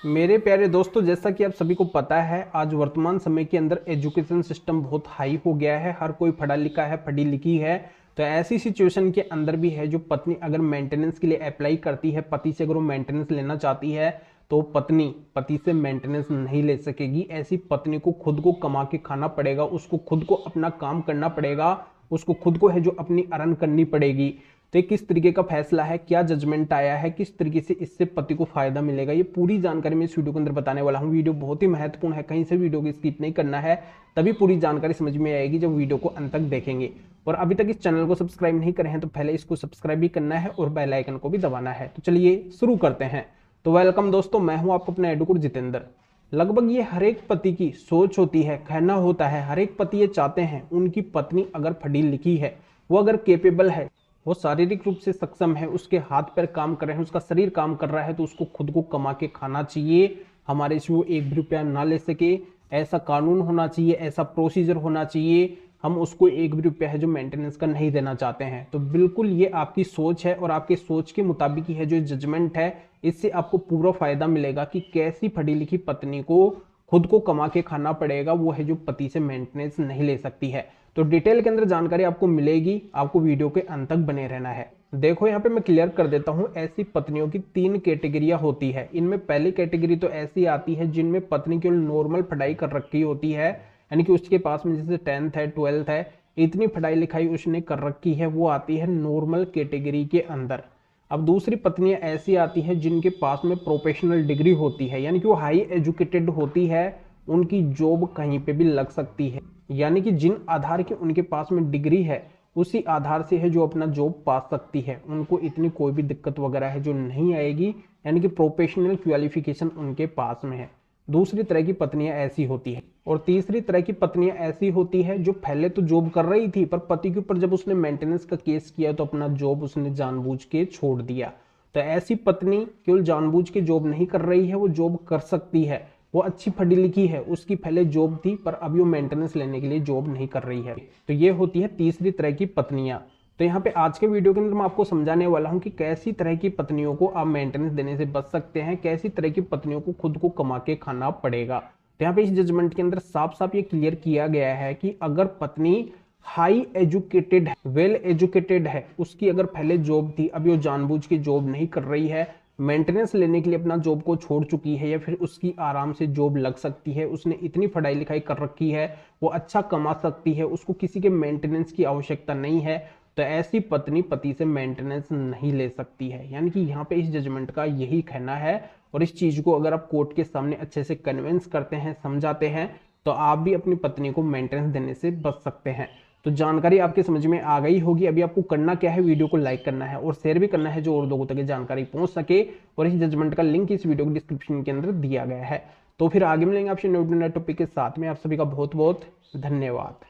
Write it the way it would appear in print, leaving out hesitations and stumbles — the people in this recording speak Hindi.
मेरे प्यारे दोस्तों, जैसा कि आप सभी को पता है, आज वर्तमान समय के अंदर एजुकेशन सिस्टम बहुत हाई हो गया है। हर कोई पढ़ा लिखा है, पढ़ी लिखी है। तो ऐसी सिचुएशन के अंदर भी है जो पत्नी अगर मेंटेनेंस के लिए अप्लाई करती है, पति से अगर वो मेंटेनेंस लेना चाहती है, तो पत्नी पति से मेंटेनेंस नहीं ले सकेगी। ऐसी पत्नी को खुद को कमा के खाना पड़ेगा, उसको खुद को अपना काम करना पड़ेगा, उसको खुद को है जो अपनी अर्न करनी पड़ेगी। तो ये किस तरीके का फैसला है, क्या जजमेंट आया है, किस तरीके से इससे पति को फायदा मिलेगा, ये पूरी जानकारी मैं इस वीडियो के अंदर बताने वाला हूँ। वीडियो बहुत ही महत्वपूर्ण है, कहीं से वीडियो को स्किप नहीं करना है, तभी पूरी जानकारी समझ में आएगी जब वीडियो को अंत तक देखेंगे। और अभी तक इस चैनल को सब्सक्राइब नहीं करे हैं तो पहले इसको सब्सक्राइब भी करना है और बेल आइकन को भी दबाना है। तो चलिए शुरू करते हैं। तो वेलकम दोस्तों, मैं हूं आपको अपना एडुकुर जितेंद्र। लगभग ये हर एक पति की सोच होती है, कहना होता है, हर एक पति ये चाहते हैं उनकी पत्नी अगर पढ़ी लिखी है, वो अगर केपेबल है, वो शारीरिक रूप से सक्षम है, उसके हाथ पैर काम कर रहे हैं, उसका शरीर काम कर रहा है, तो उसको खुद को कमा के खाना चाहिए। हमारे से वो एक भी रुपया ना ले सके, ऐसा कानून होना चाहिए, ऐसा प्रोसीजर होना चाहिए। हम उसको एक भी रुपया है जो मेंटेनेंस का नहीं देना चाहते हैं। तो बिल्कुल ये आपकी सोच है और आपकी सोच के मुताबिक ही है जो जजमेंट है। इससे आपको पूरा फायदा मिलेगा कि कैसी पढ़ी लिखी पत्नी को खुद को कमा के खाना पड़ेगा, वो है जो पति से मेंटेनेंस नहीं ले सकती है। तो डिटेल के अंदर जानकारी आपको मिलेगी, आपको वीडियो के अंत तक बने रहना है। देखो यहाँ पे मैं क्लियर कर देता हूँ, ऐसी पत्नियों की 3 कैटेगरियां होती है। इनमें पहली कैटेगरी तो ऐसी आती है जिनमें पत्नी केवल नॉर्मल पढ़ाई कर रखी होती है, यानी कि उसके पास में जैसे 10th है, 12th है, इतनी पढ़ाई लिखाई उसने कर रखी है, वो आती है नॉर्मल कैटेगरी के अंदर। अब दूसरी पत्नियां ऐसी आती हैं जिनके पास में प्रोफेशनल डिग्री होती है, यानी कि वो हाई एजुकेटेड होती है, उनकी जॉब कहीं पे भी लग सकती है। यानी कि जिन आधार की उनके पास में डिग्री है, उसी आधार से है जो अपना जॉब पा सकती है। उनको इतनी कोई भी दिक्कत वगैरह है जो नहीं आएगी, यानी कि प्रोफेशनल क्वालिफिकेशन उनके पास में है। दूसरी तरह की पत्नियां ऐसी होती है। और तीसरी तरह की पत्नियां ऐसी होती है जो पहले तो जॉब कर रही थी, पर पति के ऊपर जब उसने मेंटेनेंस का केस किया तो अपना जॉब उसने जानबूझ के छोड़ दिया। तो ऐसी पत्नी केवल जानबूझ के जॉब नहीं कर रही है, वो जॉब कर सकती है, वो अच्छी पढ़ी लिखी है, उसकी पहले जॉब थी, पर अभी वो मेंटेनेंस लेने के लिए जॉब नहीं कर रही है। तो ये होती है तीसरी तरह की पत्नियां। तो यहाँ पे आज के वीडियो के अंदर मैं आपको समझाने वाला हूँ कि कैसी तरह की पत्नियों को आप मेंटेनेंस देने से बच सकते हैं, कैसी तरह की पत्नियों को खुद को कमा के खाना पड़ेगा। तो यहाँ पे इस जजमेंट के अंदर साफ साफ ये क्लियर किया गया है कि अगर पत्नी हाई एजुकेटेड है, वेल एजुकेटेड है, उसकी अगर पहले जॉब थी, अभी वो जानबूझ के जॉब नहीं कर रही है, मेंटेनेंस लेने के लिए अपना जॉब को छोड़ चुकी है, या फिर उसकी आराम से जॉब लग सकती है, उसने इतनी पढ़ाई लिखाई कर रखी है, वो अच्छा कमा सकती है, उसको किसी के मेंटेनेंस की आवश्यकता नहीं है, तो ऐसी पत्नी पति से मेंटेनेंस नहीं ले सकती है। यानी कि यहाँ पे इस जजमेंट का यही कहना है। और इस चीज को अगर आप कोर्ट के सामने अच्छे से कन्विंस करते हैं, समझाते हैं, तो आप भी अपनी पत्नी को मेंटेनेंस देने से बच सकते हैं। तो जानकारी आपके समझ में आ गई होगी। अभी आपको करना क्या है, वीडियो को लाइक करना है और शेयर भी करना है जो और लोगों तक जानकारी पहुंच सके। और इस जजमेंट का लिंक इस वीडियो के डिस्क्रिप्शन के अंदर दिया गया है। तो फिर आगे मिलेंगे आपसे नए टॉपिक के साथ में। आप सभी का बहुत बहुत धन्यवाद।